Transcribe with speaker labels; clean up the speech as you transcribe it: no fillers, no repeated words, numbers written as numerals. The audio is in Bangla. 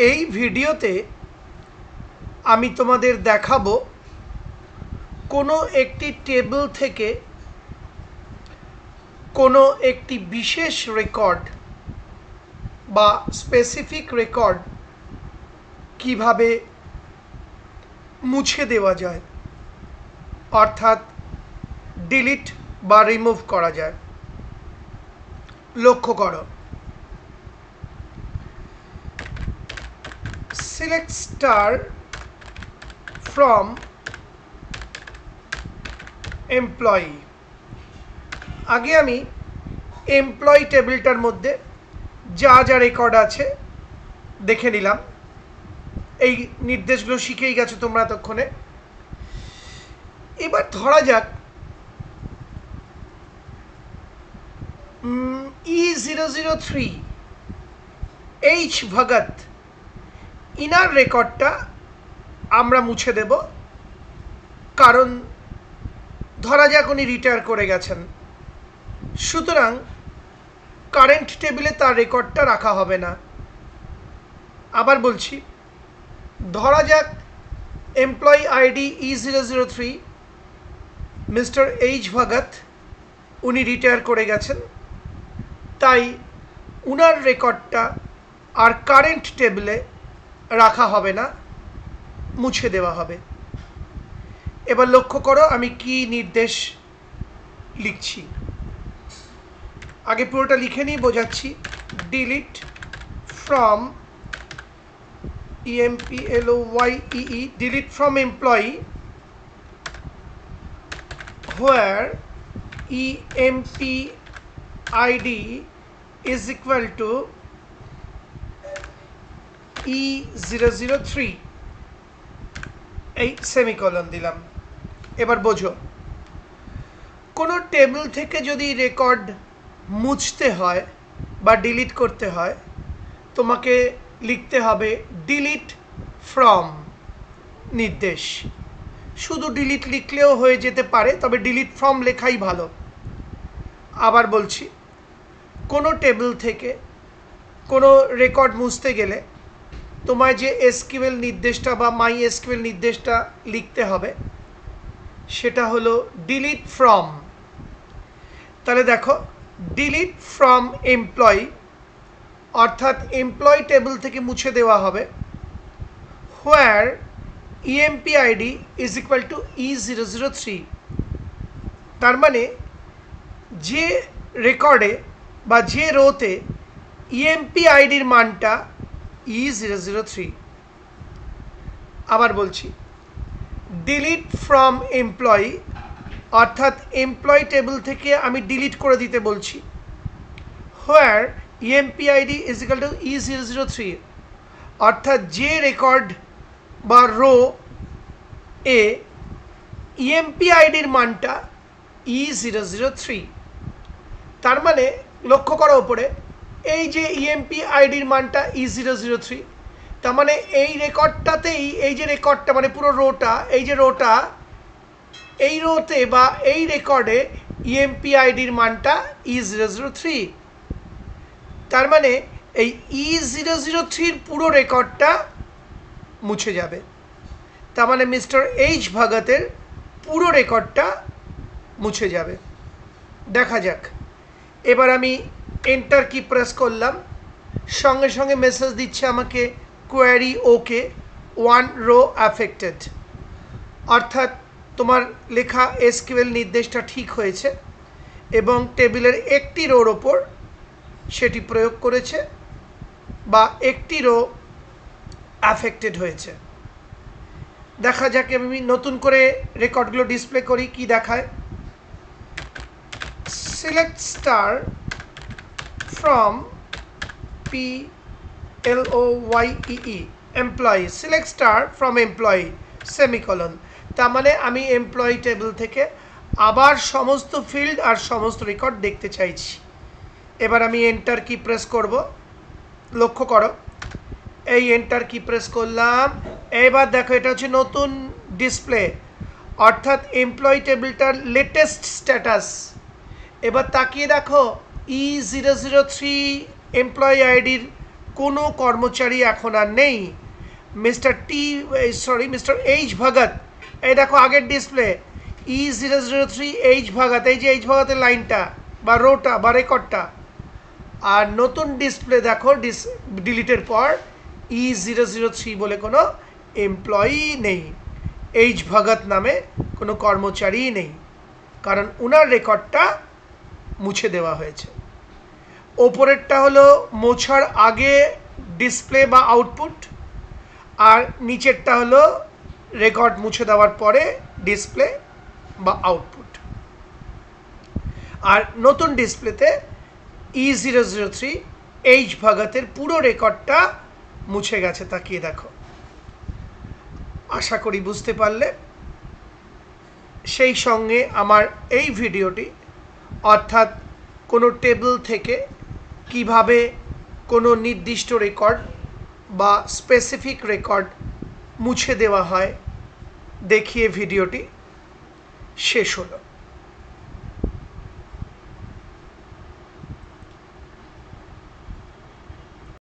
Speaker 1: এই ভিডিওতে আমি তোমাদের দেখাবো কোনো একটি টেবিল থেকে কোনো একটি বিশেষ রেকর্ড বা স্পেসিফিক রেকর্ড কিভাবে মুছে দেওয়া যায়, অর্থাৎ ডিলিট বা রিমুভ করা যায়। লক্ষ্য করো, সিলেক্ট স্টার ফ্রম এমপ্লয়ি। আগে আমি এমপ্লয়ি টেবিলটার মধ্যে যা যা রেকর্ড আছে দেখে নিলাম। এই নির্দেশগুলো শিখেই গেছো তোমরা এতক্ষণে। এবার ধরা যাক E003 H ভগত ইনার রেকর্ডটা আমরা মুছে দেব, কারণ ধরা যাক উনি রিটায়ার করে গেছেন, সুতরাং কারেন্ট টেবিলে তার রেকর্ডটা রাখা হবে না। আবার বলছি, ধরা যাক employee ID E003 mister H Bhagat উনি রিটায়ার করে গেছেন, তাই উনার রেকর্ডটা আর কারেন্ট টেবিলে রাখা হবে না, মুছে দেওয়া হবে। এবার লক্ষ্য করো আমি কি নির্দেশ লিখছি। আগে পুরোটা লিখে নিয়ে বোঝাচ্ছি। Delete from EMPLOYEE delete from employee where EMPID is equal to E003 এই সেমিকলন দিলাম। এবার বোঝো, কোনো টেবিল থেকে যদি রেকর্ড মুছতে হয় বা ডিলিট করতে হয়, তোমাকে লিখতে হবে ডিলিট ফ্রম নির্দেশ। শুধু ডিলিট লিখলেও হয়ে যেতে পারে, তবে ডিলিট ফ্রম লেখাই ভালো। আবার বলছি, কোনো টেবিল থেকে কোনো রেকর্ড মুছতে গেলে তোমায় যে এসকিউএল নির্দেশটা বা মাই এসকিউএল নির্দেশটা লিখতে হবে সেটা হলো ডিলিট ফ্রম। তাহলে দেখো, ডিলিট ফ্রম এমপ্লয়ি অর্থাৎ এমপ্লয়ি টেবিল থেকে মুছে দেওয়া হবে where EMPID is equal to E003। তার মানে যে রেকর্ডে বা যে রোতে EMPIDর মানটা E003। আবার বলছি, ডিলিট ফ্রম এমপ্লয়ি অর্থাৎ এমপ্লয়ি টেবিল থেকে আমি ডিলিট করে দিতে বলছি where EMPID is equal to E003 অর্থাৎ যে রেকর্ড বা রো এ EMPIDর মানটা E003। তার মানে লক্ষ্য করো ওপরে, এই যে EMPIDর মানটা E003, তার মানে এই রেকর্ডটাতেই, এই যে রেকর্ডটা মানে পুরো রোটা, এই যে রোটা, এই রোতে বা এই রেকর্ডে EMPIDর মানটা E003। তার মানে এই E003 পুরো রেকর্ডটা মুছে যাবে। তার মানে মিস্টার এইচ ভগতের পুরো রেকর্ডটা মুছে যাবে। দেখা যাক। এবার আমি এন্টার কি প্রেস করলাম, সঙ্গে সঙ্গে মেসেজ দিচ্ছে আমাকে কোয়ারি ওকে, ওয়ান রো অ্যাফেক্টেড, অর্থাৎ তোমার লেখা এসকিউএল নির্দেশটা ঠিক হয়েছে এবং টেবিলের একটি রোর ওপর সেটি প্রয়োগ করেছে বা একটি রো অ্যাফেক্টেড হয়েছে। দেখা যাক, আমি নতুন করে রেকর্ডগুলো ডিসপ্লে করি, কি দেখায়। Select star from PLOYEE employee, select star from employee semicolon. তার মানে আমি এমপ্লয়ি টেবিল থেকে আবার সমস্ত ফিল্ড আর সমস্ত রেকর্ড দেখতে চাইছি। এবার আমি এন্টার কি প্রেস করব। লক্ষ্য করো, এই এন্টার কি প্রেস করলাম। এবার দেখো, এটা হচ্ছে নতুন ডিসপ্লে, অর্থাৎ এমপ্লয়ি টেবিলটার লেটেস্ট স্ট্যাটাস। এবার তাকিয়ে দেখো, E003 এমপ্লয়ি আইডির কোনো কর্মচারী এখন আর নেই। মিস্টার এইচ ভগত, এই দেখো আগের ডিসপ্লে E003 এইচ ভগত, এই যে এইচ ভগতের লাইনটা বা রোটা বা রেকর্ডটা। আর নতুন ডিসপ্লে দেখো ডিলিটের পর E003 বলে কোনো এমপ্লয়ি নেই, এইচ ভগত নামে কোনো কর্মচারী নেই, কারণ ওনার রেকর্ডটা মুছে দেওয়া হয়েছে। ওপরেরটা হলো মোছার আগে ডিসপ্লে বা আউটপুট, আর নিচেরটা হলো রেকর্ড মুছে দেওয়ার পরে ডিসপ্লে বা আউটপুট। আর নতুন ডিসপ্লেতে E003 এইচ ভগতের পুরো রেকর্ডটা মুছে গেছে, তাকিয়ে দেখো। আশা করি বুঝতে পারলে। সেই সঙ্গে আমার এই ভিডিওটি, অর্থাৎ কোনো টেবিল থেকে কিভাবে কোনো নির্দিষ্ট রেকর্ড বা স্পেসিফিক রেকর্ড মুছে দেওয়া হয় দেখিয়ে ভিডিওটি শেষ হলো।